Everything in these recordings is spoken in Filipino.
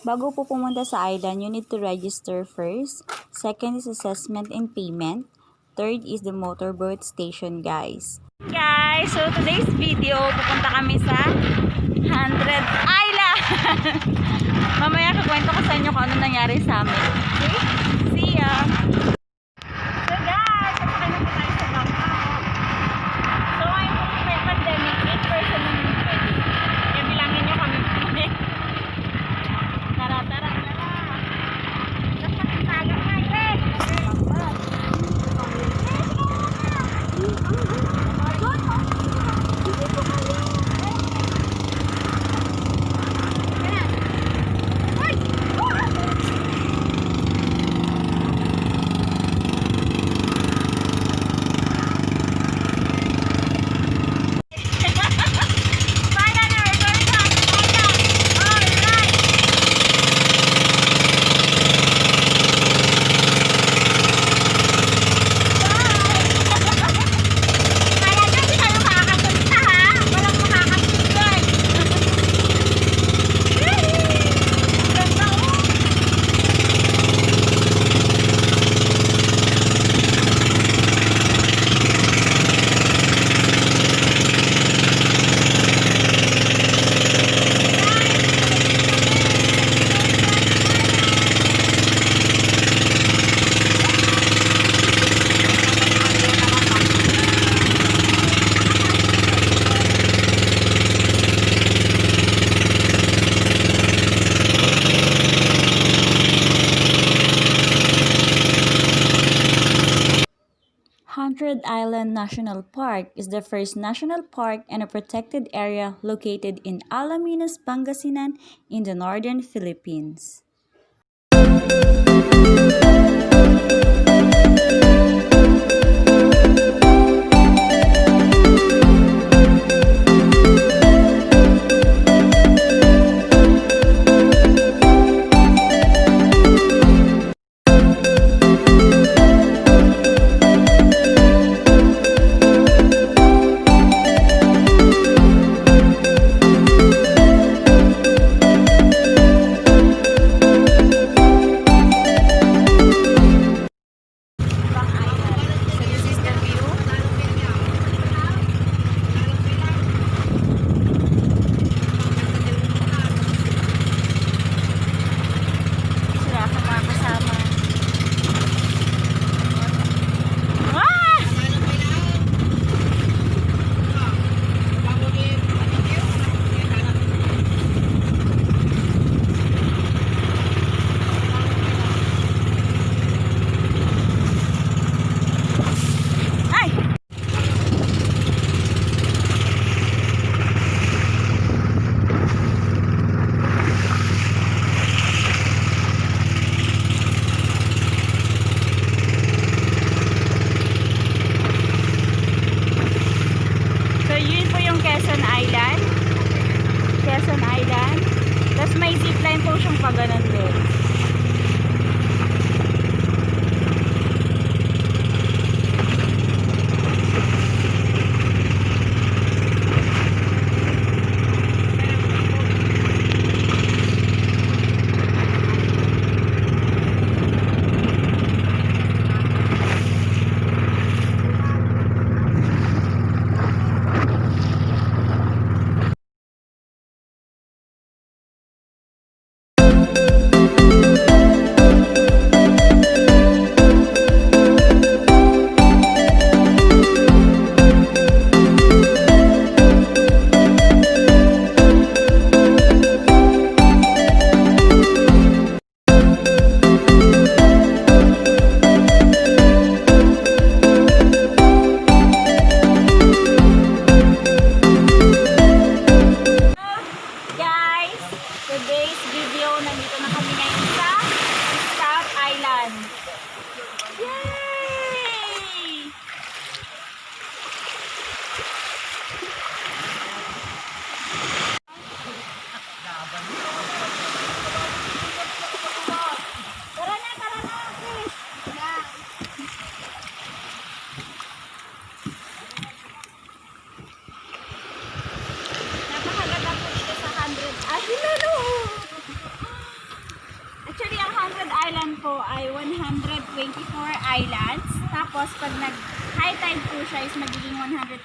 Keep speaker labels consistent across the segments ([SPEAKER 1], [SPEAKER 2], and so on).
[SPEAKER 1] Bago po pumunta sa island, you need to register first. Second is assessment and payment. Third is the motorboat station, guys. Guys, so today's video, pupunta kami sa 100 Island! Mamaya kakwento ko sa inyo kung ano nangyari sa amin. Okay? See ya! So guys, sasakay na po tayo sa bangka. So ngayon po may pandemic, 8 person na yung pwede. Kaya bilangin nyo kami. Tara, tara, tara! Tapos matitaga na, guys! Hundred Island National Park is the first national park and a protected area located in Alaminos, Pangasinan in the northern Philippines. Quezon Island. Quezon Island. Tapos may zipline po siyang paganan din. Tapos, pag nag-high tide po siya is magiging 123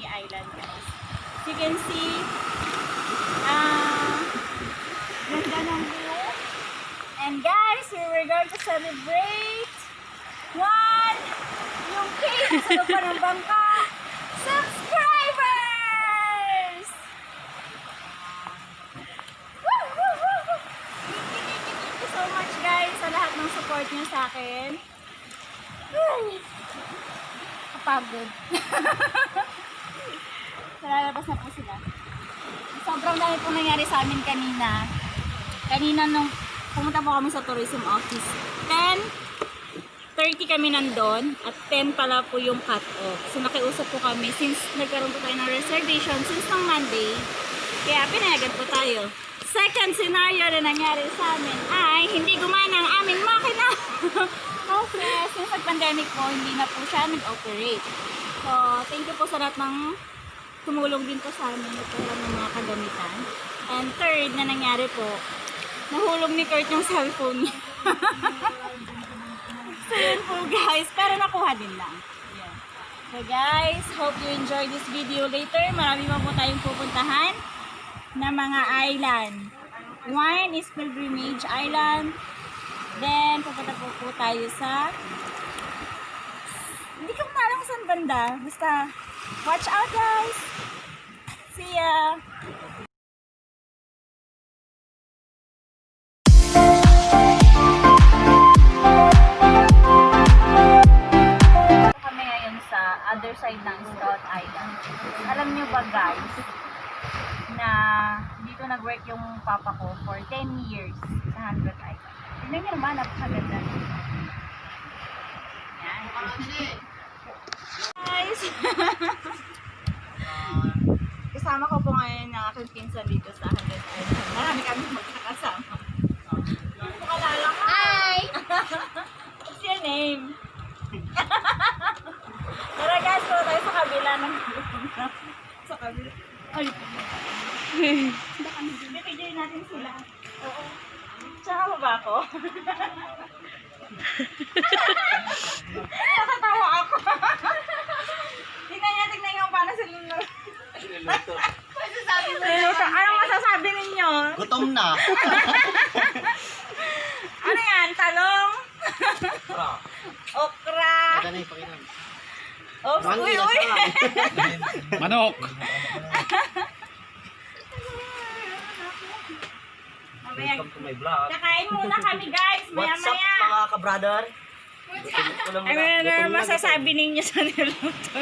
[SPEAKER 1] island, guys. As you can see, ganda ng view. And guys, we were going to celebrate yung K sa lupa ng bangka, subscribers! Woo! Woo! Woo! Woo! Thank you so much guys sa lahat ng support niyo sa akin. Kapagod. Lalabas na po sila. Sobrang dami pong nangyari sa amin kanina. Kanina nung pumunta po kami sa tourism office, 10:30 kami nandun at 10 pala po yung cut-off. So nakiusap po kami since nagkaroon po tayo ng reservation since ng Monday. Kaya pinayagan po tayo. Second scenario na nangyari sa amin ay hindi gumana ang aming makina. Kasi since nag-pandemic po, hindi na po siya nag-operate. So thank you po sa lahat ng tumulong din po sa amin ng mga kagamitan. And third na nangyari po, nahulog ni Kurt yung cellphone niya. So yun po guys, pero nakuha din lang. Yeah. So guys, hope you enjoy this video later. Marami pa po tayong pupuntahan na mga island. One is Pilgrimage Island. Then, pupunta po tayo sa... Hindi ko na alam kung saan banda. Basta, watch out guys! See ya! Kami ngayon sa other side ng Scout Island. Alam nyo ba guys, na dito nag-work yung papa ko for 10 years sa 100 Island. Tignan nyo naman, napakaganda. Yan. Guys! Kasama ko po ngayon ang aking pinsan dito sa 100 Island. Marami kami magkakasama. Pakalala ka! Hi! What's your name? Tara guys, po tayo sa kabila ng sa kabila. Ay! Bibigyan natin sila. Oo. Tsaka mo ba ako? Nakatawa ako. Tignan nyo paano sila niluto. Anong masasabi ninyo?
[SPEAKER 2] Gutom na.
[SPEAKER 1] Ano yan? Talong? Okra.
[SPEAKER 2] Maganda yung pakinan.
[SPEAKER 1] Oops, uy, uy.
[SPEAKER 3] Manok.
[SPEAKER 2] Welcome to my vlog.
[SPEAKER 1] Kakain muna kami guys,
[SPEAKER 2] What's up
[SPEAKER 1] maya-maya.
[SPEAKER 2] mga ka-brother?
[SPEAKER 1] Ano masasabi ninyo sa niluto?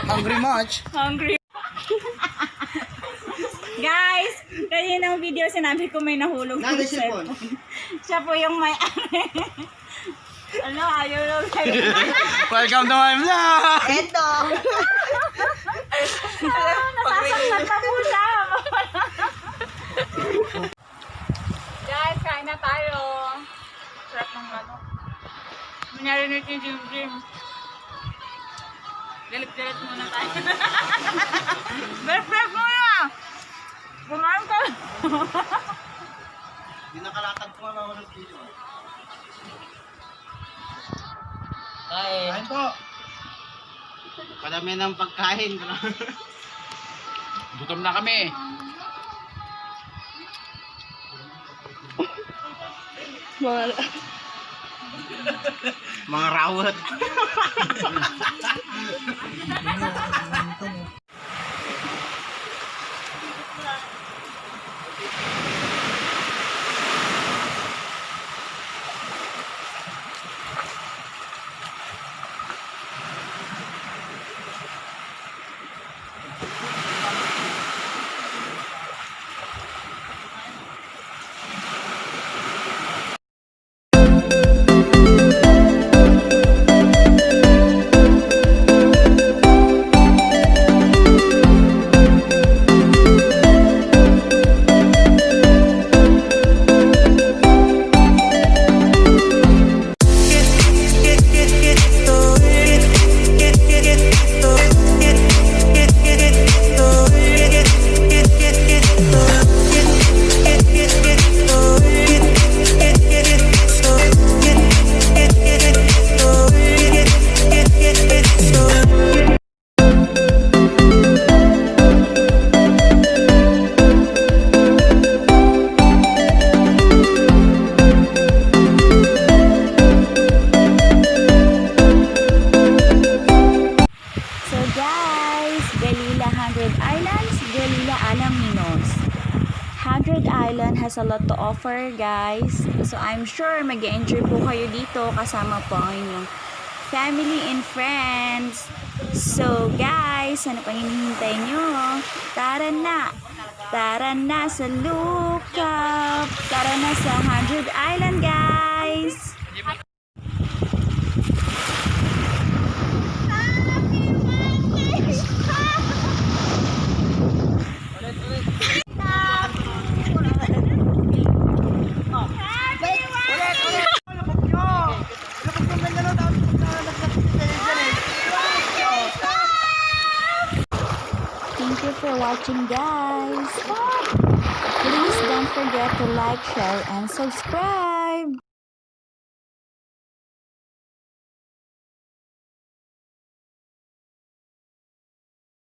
[SPEAKER 3] Hungry much.
[SPEAKER 1] Hungry. Guys, kanina ng video sinabi ko may nahulog
[SPEAKER 2] Nandun
[SPEAKER 1] yung
[SPEAKER 2] si Pon.
[SPEAKER 1] cellphone. Siya po yung may-ari. Ano, ayaw lang kayo.
[SPEAKER 3] Welcome to my vlog.
[SPEAKER 2] Eto!
[SPEAKER 1] Nasasaktan na po siya. Guys, kain na tayo. Sarap ng manok. Minarinig ni Jim Jim. Galit-galit muna tayo. Best muna! Kumain ka.
[SPEAKER 2] Hindi nakalakad ko nga ng video. Kain po! Padami ng pagkain.
[SPEAKER 3] Gutom na kami.
[SPEAKER 2] Mga rawat.
[SPEAKER 1] has a lot to offer, guys. So I'm sure mag-enjoy po kayo dito kasama po ang inyong family and friends. So guys, ano pang hinihintay nyo? Tara na! Tara na sa Lookout! Tara na sa 100 Island, guys! Thank you for watching, guys. Please don't forget to like, share, and subscribe.